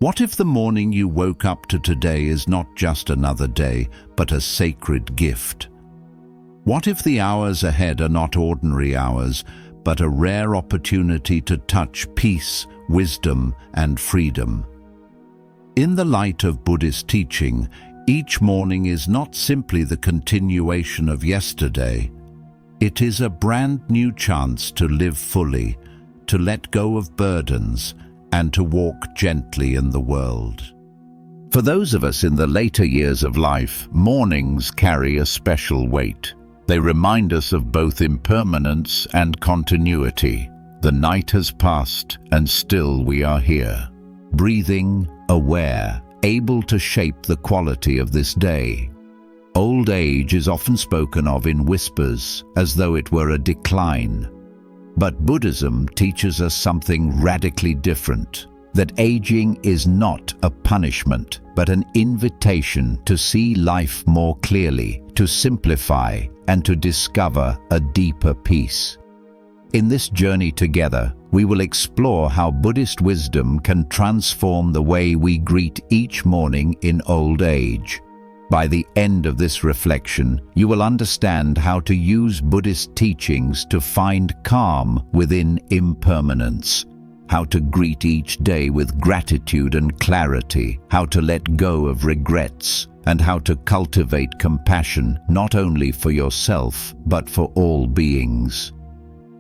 What if the morning you woke up to today is not just another day, but a sacred gift? What if the hours ahead are not ordinary hours, but a rare opportunity to touch peace, wisdom, and freedom? In the light of Buddhist teaching, each morning is not simply the continuation of yesterday. It is a brand new chance to live fully, to let go of burdens, and to walk gently in the world. For those of us in the later years of life, mornings carry a special weight. They remind us of both impermanence and continuity. The night has passed, and still we are here, breathing, aware, able to shape the quality of this day. Old age is often spoken of in whispers, as though it were a decline. But Buddhism teaches us something radically different, that aging is not a punishment, but an invitation to see life more clearly, to simplify, and to discover a deeper peace. In this journey together, we will explore how Buddhist wisdom can transform the way we greet each morning in old age. By the end of this reflection, you will understand how to use Buddhist teachings to find calm within impermanence, how to greet each day with gratitude and clarity, how to let go of regrets, and how to cultivate compassion not only for yourself, but for all beings.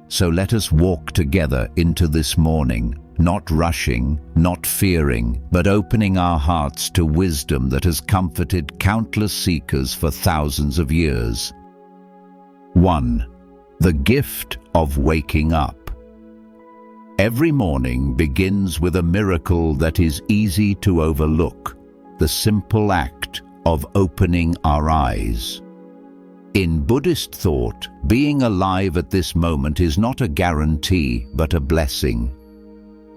So let us walk together into this morning, not rushing, not fearing, but opening our hearts to wisdom that has comforted countless seekers for thousands of years. 1. The gift of waking up. Every morning begins with a miracle that is easy to overlook, the simple act of opening our eyes. In Buddhist thought, being alive at this moment is not a guarantee, but a blessing.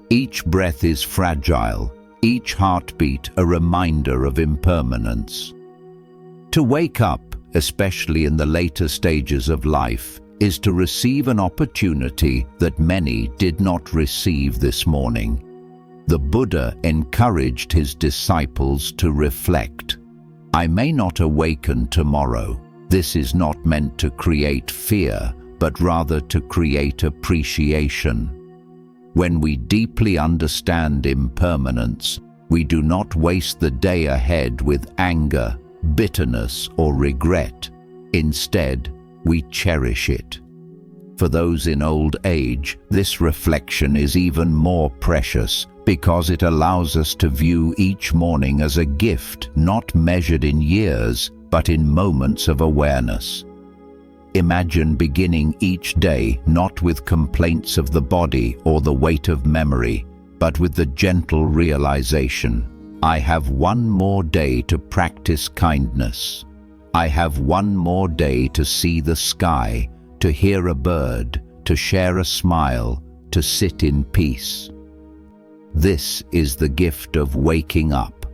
Each breath is fragile, each heartbeat a reminder of impermanence. To wake up, especially in the later stages of life, is to receive an opportunity that many did not receive this morning. The Buddha encouraged his disciples to reflect. I may not awaken tomorrow. This is not meant to create fear, but rather to create appreciation. When we deeply understand impermanence, we do not waste the day ahead with anger, bitterness, or regret. Instead, we cherish it. For those in old age, this reflection is even more precious because it allows us to view each morning as a gift not measured in years, but in moments of awareness. Imagine beginning each day not with complaints of the body or the weight of memory, but with the gentle realization, I have one more day to practice kindness. I have one more day to see the sky, to hear a bird, to share a smile, to sit in peace. This is the gift of waking up.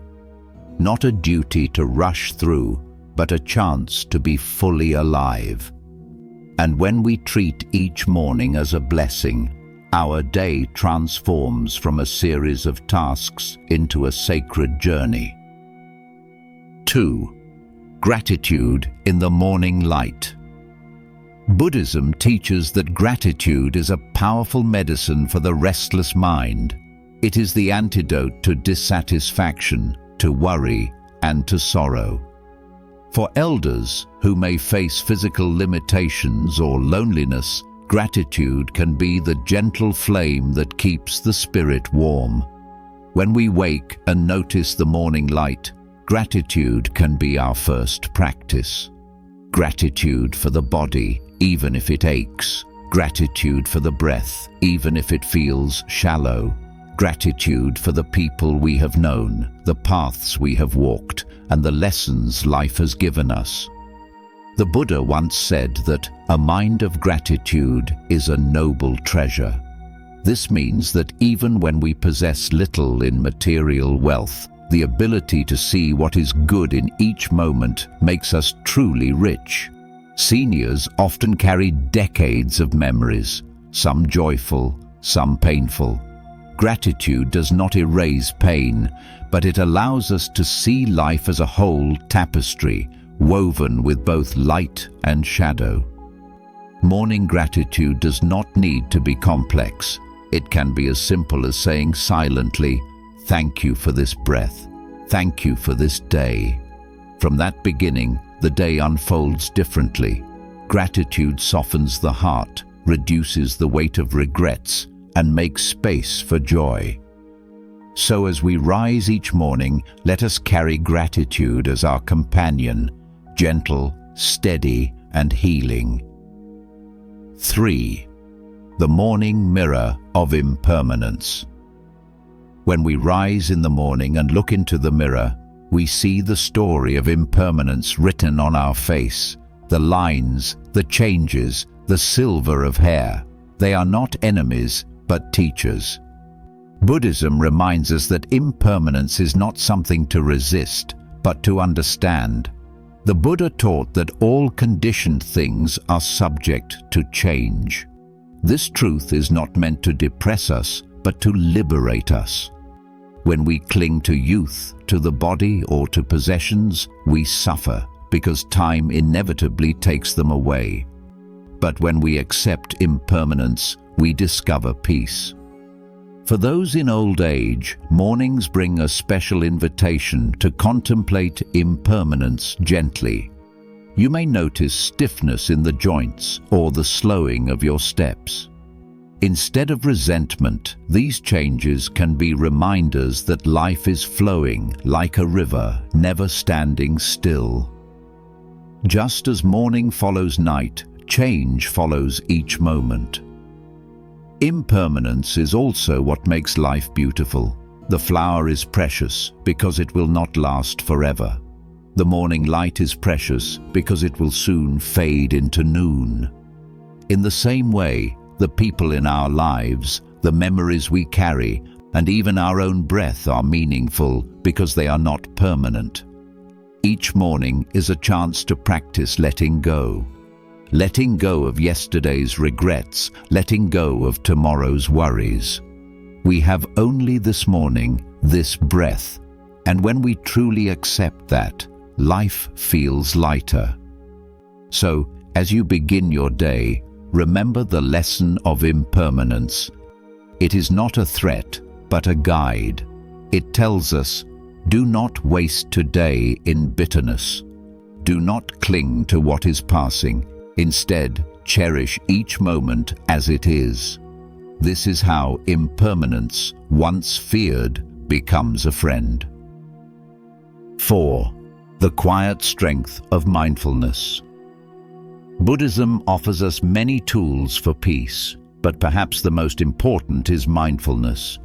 Not a duty to rush through, but a chance to be fully alive. And when we treat each morning as a blessing, our day transforms from a series of tasks into a sacred journey. 2. Gratitude in the morning light. Buddhism teaches that gratitude is a powerful medicine for the restless mind. It is the antidote to dissatisfaction, to worry, and to sorrow. For elders who may face physical limitations or loneliness, gratitude can be the gentle flame that keeps the spirit warm. When we wake and notice the morning light, gratitude can be our first practice. Gratitude for the body, even if it aches. Gratitude for the breath, even if it feels shallow. Gratitude for the people we have known, the paths we have walked, and the lessons life has given us. The Buddha once said that a mind of gratitude is a noble treasure. This means that even when we possess little in material wealth, the ability to see what is good in each moment makes us truly rich. Seniors often carry decades of memories, some joyful, some painful. Gratitude does not erase pain, but it allows us to see life as a whole tapestry, woven with both light and shadow. Morning gratitude does not need to be complex. It can be as simple as saying silently, "Thank you for this breath. Thank you for this day." From that beginning, the day unfolds differently. Gratitude softens the heart, reduces the weight of regrets, and makes space for joy. So as we rise each morning, let us carry gratitude as our companion, gentle, steady, and healing. 3. The morning mirror of impermanence. When we rise in the morning and look into the mirror, we see the story of impermanence written on our face. The lines, the changes, the silver of hair. They are not enemies, but teachers. Buddhism reminds us that impermanence is not something to resist, but to understand. The Buddha taught that all conditioned things are subject to change. This truth is not meant to depress us, but to liberate us. When we cling to youth, to the body, or to possessions, we suffer because time inevitably takes them away. But when we accept impermanence, we discover peace. For those in old age, mornings bring a special invitation to contemplate impermanence gently. You may notice stiffness in the joints or the slowing of your steps. Instead of resentment, these changes can be reminders that life is flowing like a river, never standing still. Just as morning follows night, change follows each moment. Impermanence is also what makes life beautiful. The flower is precious because it will not last forever. The morning light is precious because it will soon fade into noon. In the same way, the people in our lives, the memories we carry, and even our own breath are meaningful because they are not permanent. Each morning is a chance to practice letting go. Letting go of yesterday's regrets, letting go of tomorrow's worries. We have only this morning, this breath, and when we truly accept that, life feels lighter. So, as you begin your day, remember the lesson of impermanence. It is not a threat, but a guide. It tells us, do not waste today in bitterness. Do not cling to what is passing. Instead, cherish each moment as it is. This is how impermanence, once feared, becomes a friend. 4. The quiet strength of mindfulness. Buddhism offers us many tools for peace, but perhaps the most important is mindfulness,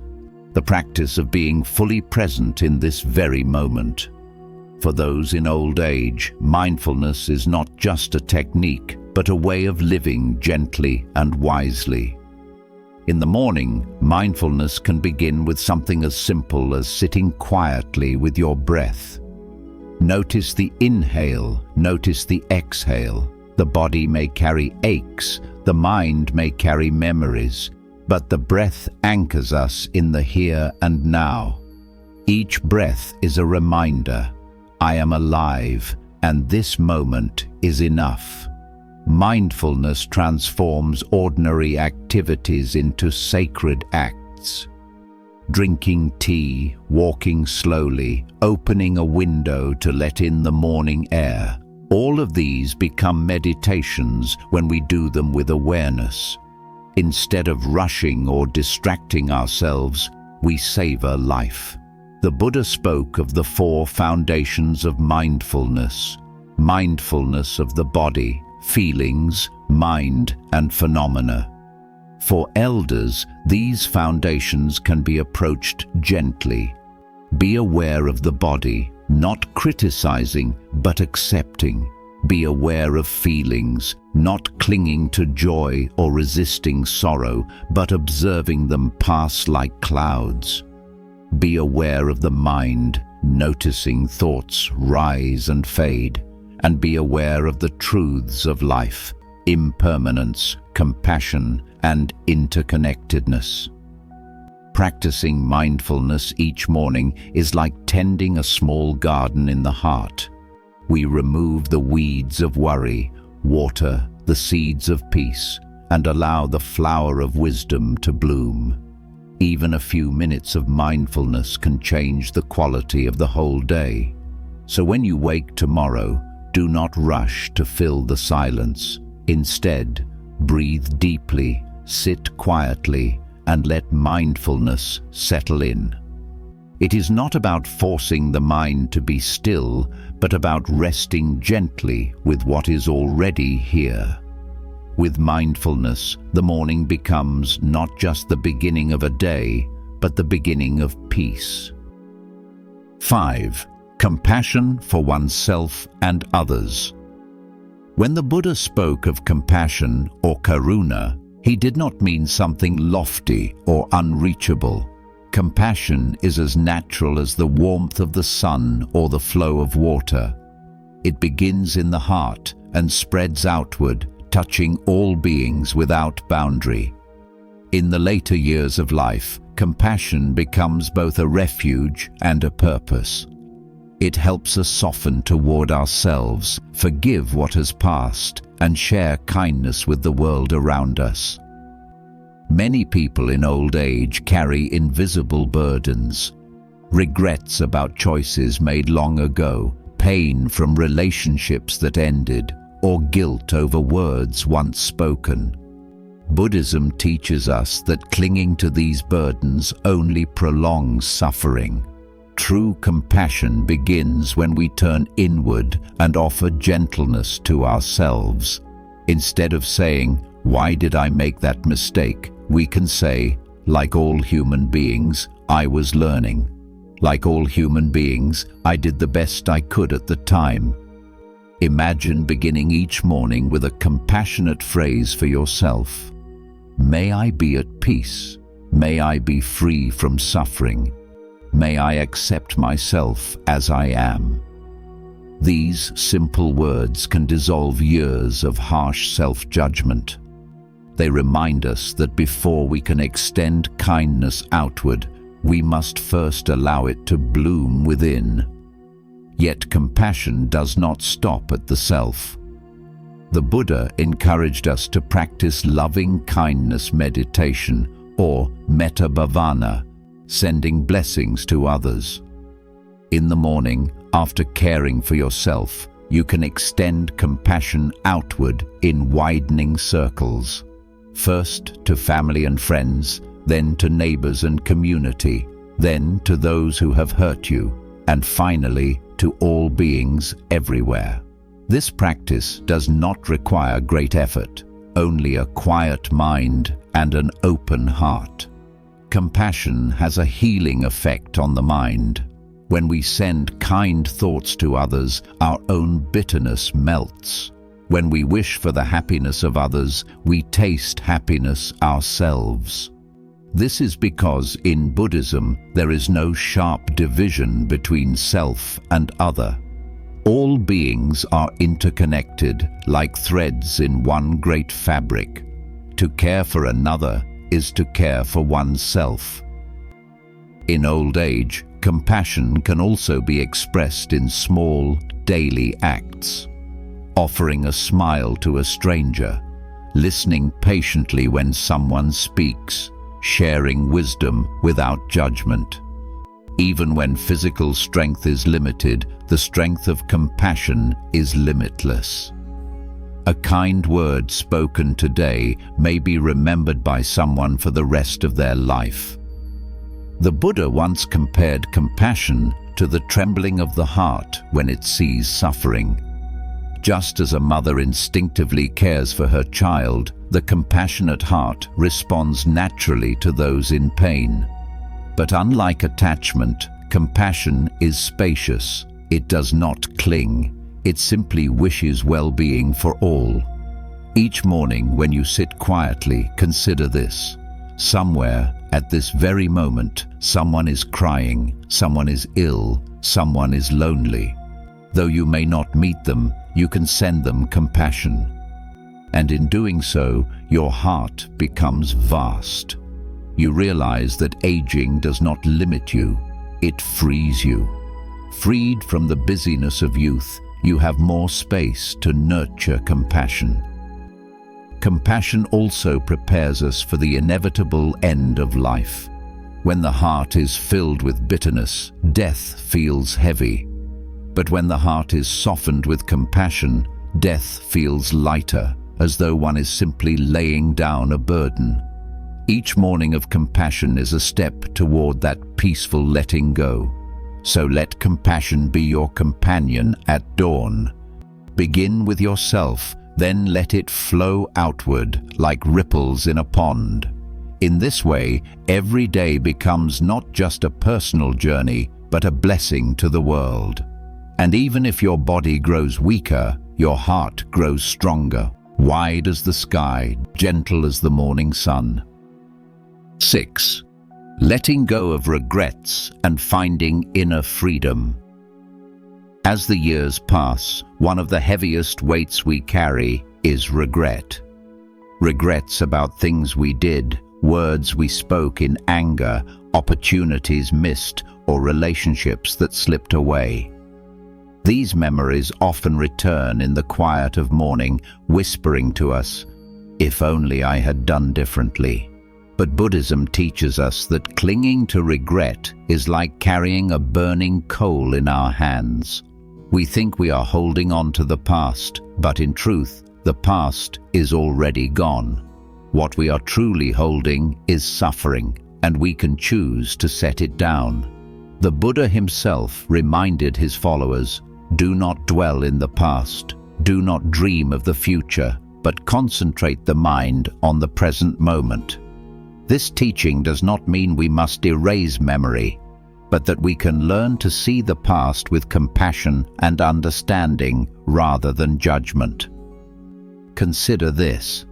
the practice of being fully present in this very moment. For those in old age, mindfulness is not just a technique, but a way of living gently and wisely. In the morning, mindfulness can begin with something as simple as sitting quietly with your breath. Notice the inhale, notice the exhale. The body may carry aches, the mind may carry memories, but the breath anchors us in the here and now. Each breath is a reminder, I am alive, and this moment is enough. Mindfulness transforms ordinary activities into sacred acts. Drinking tea, walking slowly, opening a window to let in the morning air. All of these become meditations when we do them with awareness. Instead of rushing or distracting ourselves, we savor life. The Buddha spoke of the 4 foundations of mindfulness. Mindfulness of the body, feelings, mind, and phenomena. For elders, these foundations can be approached gently. Be aware of the body, not criticizing, but accepting. Be aware of feelings, not clinging to joy or resisting sorrow, but observing them pass like clouds. Be aware of the mind, noticing thoughts rise and fade. And be aware of the truths of life, impermanence, compassion, and interconnectedness. Practicing mindfulness each morning is like tending a small garden in the heart. We remove the weeds of worry, water the seeds of peace, and allow the flower of wisdom to bloom. Even a few minutes of mindfulness can change the quality of the whole day. So when you wake tomorrow, do not rush to fill the silence. Instead, breathe deeply, sit quietly, and let mindfulness settle in. It is not about forcing the mind to be still, but about resting gently with what is already here. With mindfulness, the morning becomes not just the beginning of a day, but the beginning of peace. 5. Compassion for oneself and others. When the Buddha spoke of compassion or karuna, he did not mean something lofty or unreachable. Compassion is as natural as the warmth of the sun or the flow of water. It begins in the heart and spreads outward, touching all beings without boundary. In the later years of life, compassion becomes both a refuge and a purpose. It helps us soften toward ourselves, forgive what has passed, and share kindness with the world around us. Many people in old age carry invisible burdens, regrets about choices made long ago, pain from relationships that ended, or guilt over words once spoken. Buddhism teaches us that clinging to these burdens only prolongs suffering. True compassion begins when we turn inward and offer gentleness to ourselves. Instead of saying, "Why did I make that mistake?" we can say, "Like all human beings, I was learning. Like all human beings, I did the best I could at the time." Imagine beginning each morning with a compassionate phrase for yourself. May I be at peace. May I be free from suffering. May I accept myself as I am. These simple words can dissolve years of harsh self-judgment. They remind us that before we can extend kindness outward, we must first allow it to bloom within. Yet compassion does not stop at the self. The Buddha encouraged us to practice loving kindness meditation, or metta bhavana, sending blessings to others. In the morning, after caring for yourself, you can extend compassion outward in widening circles. First to family and friends, then to neighbors and community, then to those who have hurt you, and finally to all beings everywhere. This practice does not require great effort, only a quiet mind and an open heart. Compassion has a healing effect on the mind. When we send kind thoughts to others, our own bitterness melts. When we wish for the happiness of others, we taste happiness ourselves. This is because in Buddhism there is no sharp division between self and other. All beings are interconnected like threads in one great fabric. To care for another is to care for oneself. In old age, compassion can also be expressed in small, daily acts. Offering a smile to a stranger, listening patiently when someone speaks, sharing wisdom without judgment. Even when physical strength is limited, the strength of compassion is limitless. A kind word spoken today may be remembered by someone for the rest of their life. The Buddha once compared compassion to the trembling of the heart when it sees suffering. Just as a mother instinctively cares for her child, the compassionate heart responds naturally to those in pain. But unlike attachment, compassion is spacious. It does not cling. It simply wishes well-being for all. Each morning when you sit quietly, consider this. Somewhere, at this very moment, someone is crying, someone is ill, someone is lonely. Though you may not meet them, you can send them compassion. And in doing so, your heart becomes vast. you realize that aging does not limit you, it frees you. Freed from the busyness of youth, you have more space to nurture compassion. Compassion also prepares us for the inevitable end of life. When the heart is filled with bitterness, death feels heavy. But when the heart is softened with compassion, death feels lighter, as though one is simply laying down a burden. Each morning of compassion is a step toward that peaceful letting go. So let compassion be your companion at dawn. Begin with yourself, then let it flow outward like ripples in a pond. In this way, every day becomes not just a personal journey, but a blessing to the world. And even if your body grows weaker, your heart grows stronger, wide as the sky, gentle as the morning sun. 6. Letting go of regrets and finding inner freedom. As the years pass, one of the heaviest weights we carry is regret. Regrets about things we did, words we spoke in anger, opportunities missed, or relationships that slipped away. These memories often return in the quiet of morning, whispering to us, "If only I had done differently." But Buddhism teaches us that clinging to regret is like carrying a burning coal in our hands. We think we are holding on to the past, but in truth, the past is already gone. What we are truly holding is suffering, and we can choose to set it down. The Buddha himself reminded his followers, "Do not dwell in the past, do not dream of the future, but concentrate the mind on the present moment." This teaching does not mean we must erase memory, but that we can learn to see the past with compassion and understanding rather than judgment. Consider this.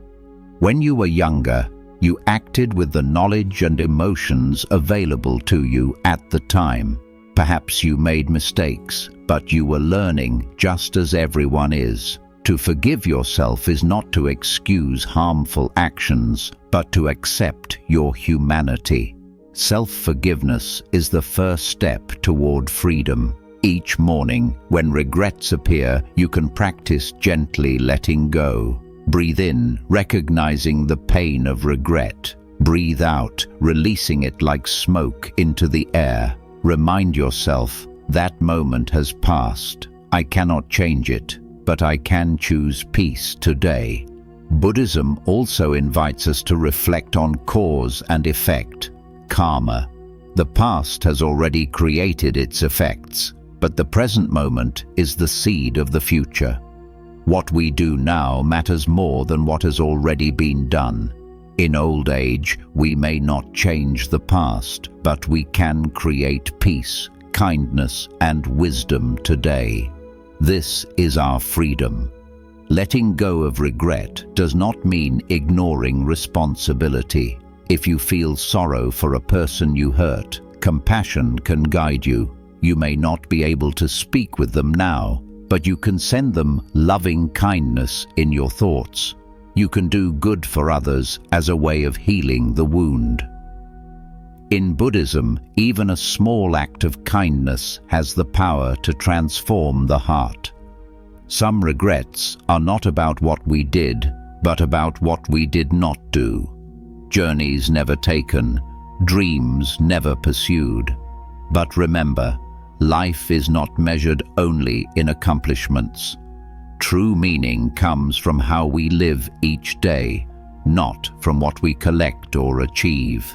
When you were younger, you acted with the knowledge and emotions available to you at the time. Perhaps you made mistakes, but you were learning just as everyone is. To forgive yourself is not to excuse harmful actions, but to accept your humanity. Self-forgiveness is the first step toward freedom. Each morning, when regrets appear, you can practice gently letting go. Breathe in, recognizing the pain of regret. Breathe out, releasing it like smoke into the air. Remind yourself, that moment has passed. I cannot change it, but I can choose peace today. Buddhism also invites us to reflect on cause and effect, karma. The past has already created its effects, but the present moment is the seed of the future. What we do now matters more than what has already been done. In old age, we may not change the past, but we can create peace, kindness, and wisdom today. This is our freedom. Letting go of regret does not mean ignoring responsibility. If you feel sorrow for a person you hurt, compassion can guide you. You may not be able to speak with them now, but you can send them loving kindness in your thoughts. You can do good for others as a way of healing the wound. In Buddhism, even a small act of kindness has the power to transform the heart. Some regrets are not about what we did, but about what we did not do. Journeys never taken, dreams never pursued. But remember, life is not measured only in accomplishments. True meaning comes from how we live each day, not from what we collect or achieve.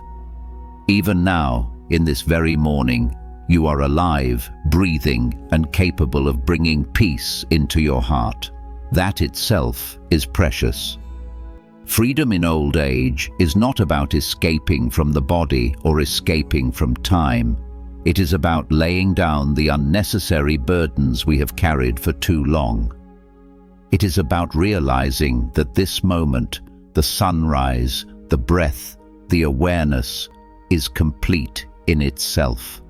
Even now, in this very morning, you are alive, breathing, and capable of bringing peace into your heart. That itself is precious. Freedom in old age is not about escaping from the body or escaping from time. It is about laying down the unnecessary burdens we have carried for too long. It is about realizing that this moment, the sunrise, the breath, the awareness, is complete in itself.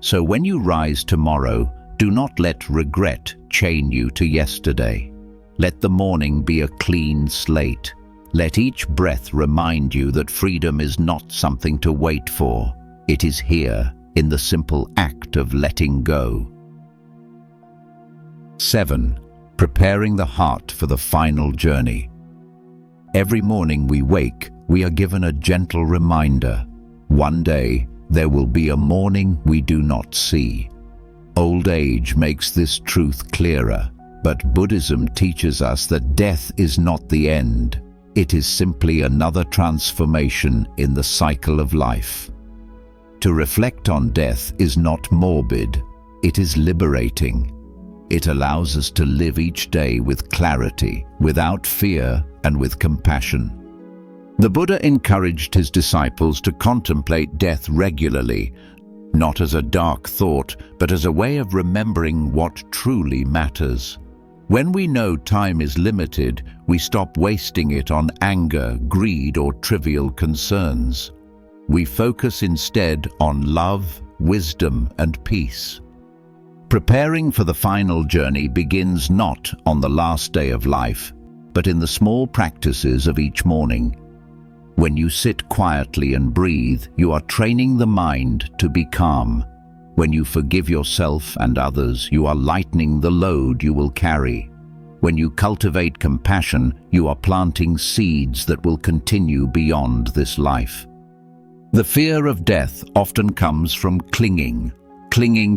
So when you rise tomorrow, do not let regret chain you to yesterday. Let the morning be a clean slate. Let each breath remind you that freedom is not something to wait for. It is here, in the simple act of letting go. 7. Preparing the heart for the final journey. Every morning we wake, we are given a gentle reminder. One day, there will be a morning we do not see. Old age makes this truth clearer, but Buddhism teaches us that death is not the end. It is simply another transformation in the cycle of life. To reflect on death is not morbid, it is liberating. It allows us to live each day with clarity, without fear, and with compassion. The Buddha encouraged his disciples to contemplate death regularly, not as a dark thought, but as a way of remembering what truly matters. When we know time is limited, we stop wasting it on anger, greed, or trivial concerns. We focus instead on love, wisdom, and peace. Preparing for the final journey begins not on the last day of life, but in the small practices of each morning. When you sit quietly and breathe, you are training the mind to be calm. When you forgive yourself and others, you are lightening the load you will carry. When you cultivate compassion, you are planting seeds that will continue beyond this life. The fear of death often comes from clinging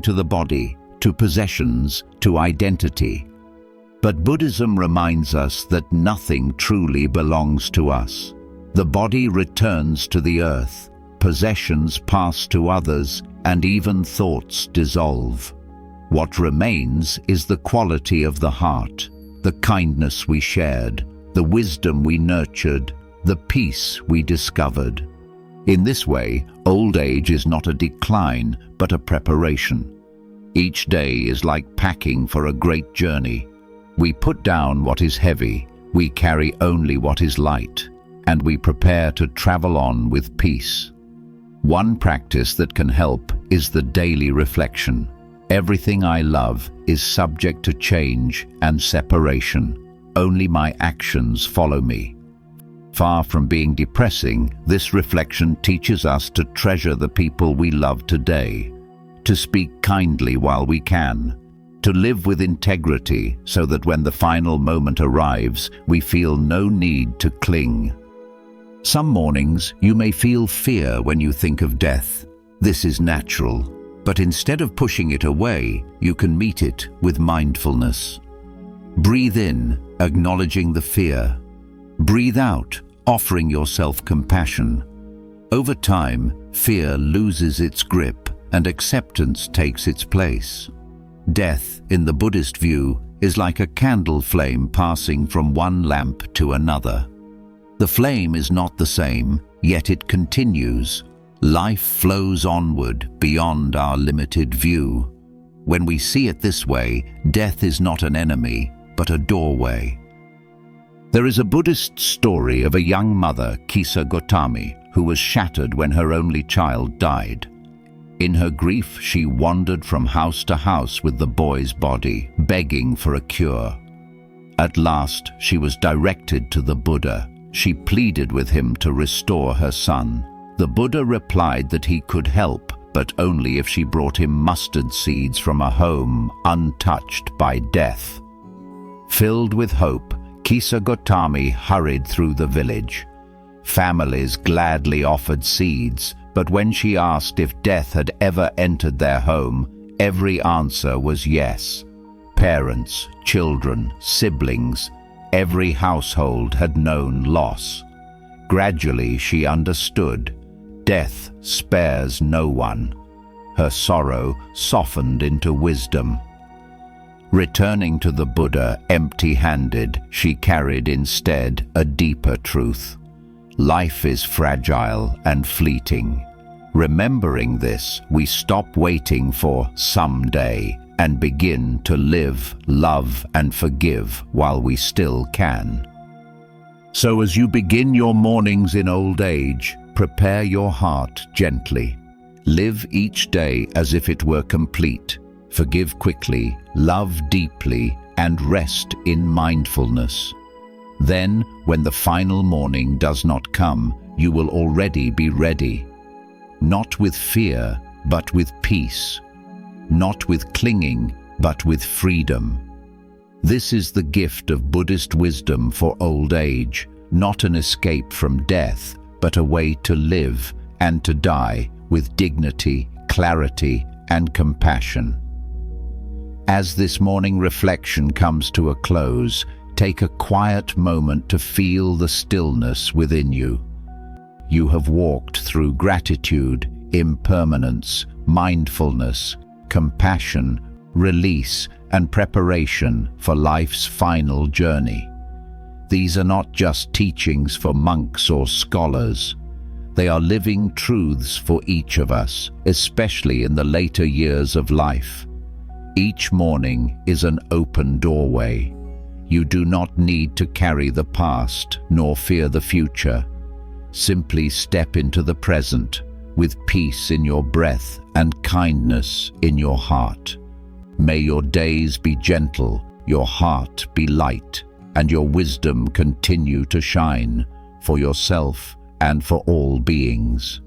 to the body, to possessions, to identity. But Buddhism reminds us that nothing truly belongs to us. The body returns to the earth, possessions pass to others, and even thoughts dissolve. What remains is the quality of the heart, the kindness we shared, the wisdom we nurtured, the peace we discovered. In this way, old age is not a decline, but a preparation. Each day is like packing for a great journey. We put down what is heavy, we carry only what is light, and we prepare to travel on with peace. One practice that can help is the daily reflection. Everything I love is subject to change and separation. Only my actions follow me. Far from being depressing, this reflection teaches us to treasure the people we love today, to speak kindly while we can, to live with integrity so that when the final moment arrives, we feel no need to cling. Some mornings you may feel fear when you think of death. This is natural, but instead of pushing it away, you can meet it with mindfulness. Breathe in, acknowledging the fear. Breathe out, offering yourself compassion. Over time, fear loses its grip and acceptance takes its place. Death, in the Buddhist view, is like a candle flame passing from one lamp to another. The flame is not the same, yet it continues. Life flows onward beyond our limited view. When we see it this way, death is not an enemy, but a doorway. There is a Buddhist story of a young mother, Kisa Gotami, who was shattered when her only child died. In her grief, she wandered from house to house with the boy's body, begging for a cure. At last, she was directed to the Buddha. She pleaded with him to restore her son. The Buddha replied that he could help, but only if she brought him mustard seeds from a home untouched by death. Filled with hope, Kisa Gotami hurried through the village. Families gladly offered seeds, but when she asked if death had ever entered their home, every answer was yes. Parents, children, siblings, every household had known loss. Gradually she understood. Death spares no one. Her sorrow softened into wisdom. Returning to the Buddha empty-handed, she carried instead a deeper truth. Life is fragile and fleeting. Remembering this, we stop waiting for someday and begin to live, love, and forgive while we still can. So as you begin your mornings in old age, prepare your heart gently. Live each day as if it were complete. Forgive quickly, love deeply, and rest in mindfulness. Then, when the final morning does not come, you will already be ready. Not with fear, but with peace. Not with clinging, but with freedom. This is the gift of Buddhist wisdom for old age, not an escape from death, but a way to live and to die with dignity, clarity, and compassion. As this morning reflection comes to a close, take a quiet moment to feel the stillness within you. You have walked through gratitude, impermanence, mindfulness, compassion, release, and preparation for life's final journey. These are not just teachings for monks or scholars. They are living truths for each of us, especially in the later years of life. Each morning is an open doorway. You do not need to carry the past nor fear the future. Simply step into the present with peace in your breath and kindness in your heart. May your days be gentle, your heart be light, and your wisdom continue to shine for yourself and for all beings.